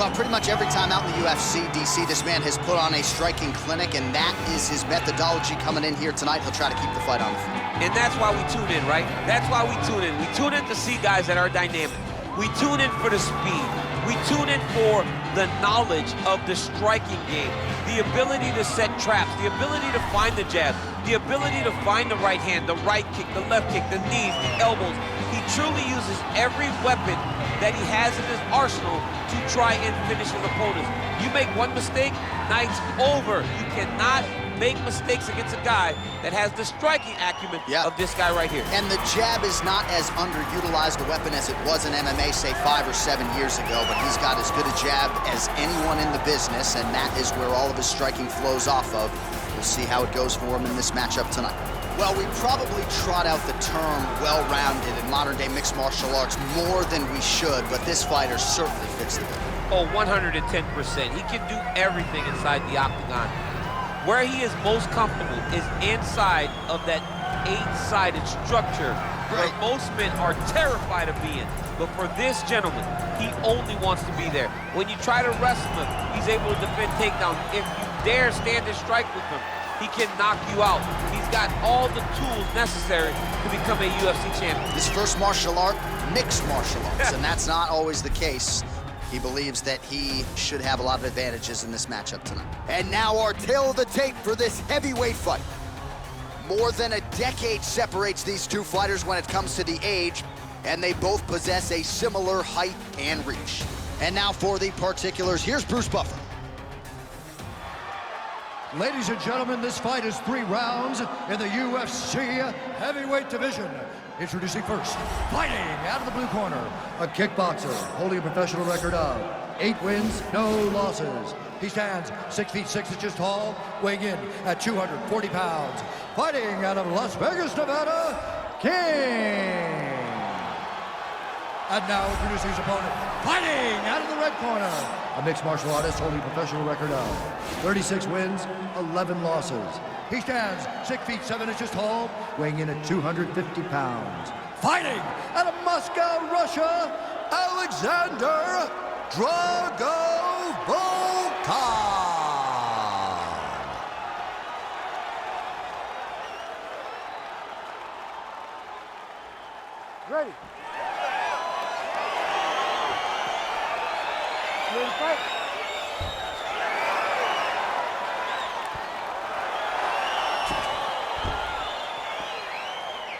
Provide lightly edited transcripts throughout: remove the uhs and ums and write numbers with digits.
Well, pretty much every time out in the UFC, DC, this man has put on a striking clinic, and that is his methodology coming in here tonight. He'll try to keep the fight on the feet. And that's why we tune in, right? That's why we tune in. We tune in to see guys that are dynamic. We tune in for the speed. We tune in for the knowledge of the striking game, the ability to set traps, the ability to find the jab, the ability to find the right hand, the right kick, the left kick, the knees, the elbows. He truly uses every weapon that he has in his arsenal to try and finish his opponents. You make one mistake, night's over. You cannot make mistakes against a guy that has the striking acumen of this guy right here. And the jab is not as underutilized a weapon as it was in MMA, say 5 or 7 years ago, but he's got as good a jab as anyone in the business, and that is where all of his striking flows off of. We'll see how it goes for him in this matchup tonight. Well, we probably trot out the term well-rounded in modern-day mixed martial arts more than we should, but this fighter certainly fits the bill. Oh, 110%. He can do everything inside the octagon. Where he is most comfortable is inside of that 8-sided structure where most men are terrified of being. But for this gentleman, he only wants to be there. When you try to wrestle him, he's able to defend takedowns. If you dare stand and strike with him, he can knock you out. He's got all the tools necessary to become a UFC champion. His first martial art, mixed martial arts, and that's not always the case. He believes that he should have a lot of advantages in this matchup tonight. And now our tail of the tape for this heavyweight fight. More than a decade separates these two fighters when it comes to the age, and they both possess a similar height and reach. And now for the particulars, here's Bruce Buffer. Ladies and gentlemen, this fight is 3 rounds in the UFC heavyweight division. Introducing first, fighting out of the blue corner, a kickboxer holding a professional record of 8 wins, no losses. He stands 6 feet 6 inches tall, weighing in at 240 pounds. Fighting out of Las Vegas, Nevada, King. And now introducing his opponent, fighting out of the red corner, a mixed martial artist holding a professional record of 36 wins, 11 losses. He stands 6 feet 7 inches tall, weighing in at 250 pounds. Fighting out of Moscow, Russia, Alexander Dragovulkan. Ready. You ready to fight?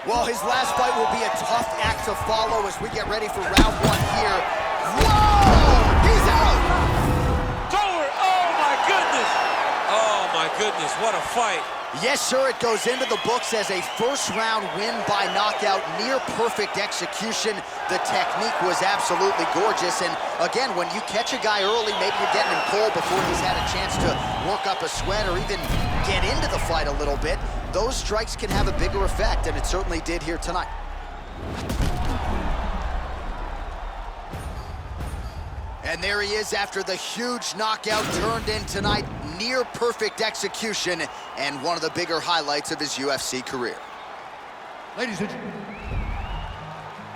Well, his last fight will be a tough act to follow as we get ready for round 1 here. Whoa! He's out! It's over! Oh, my goodness! Oh, my goodness, what a fight. Yes, sir, it goes into the books as a first-round win by knockout, near-perfect execution. The technique was absolutely gorgeous, and again, when you catch a guy early, maybe you're getting him cold before he's had a chance to work up a sweat or even get into the fight a little bit, those strikes can have a bigger effect, and it certainly did here tonight. And there he is after the huge knockout turned in tonight. Near perfect execution and one of the bigger highlights of his UFC career. Ladies and gentlemen.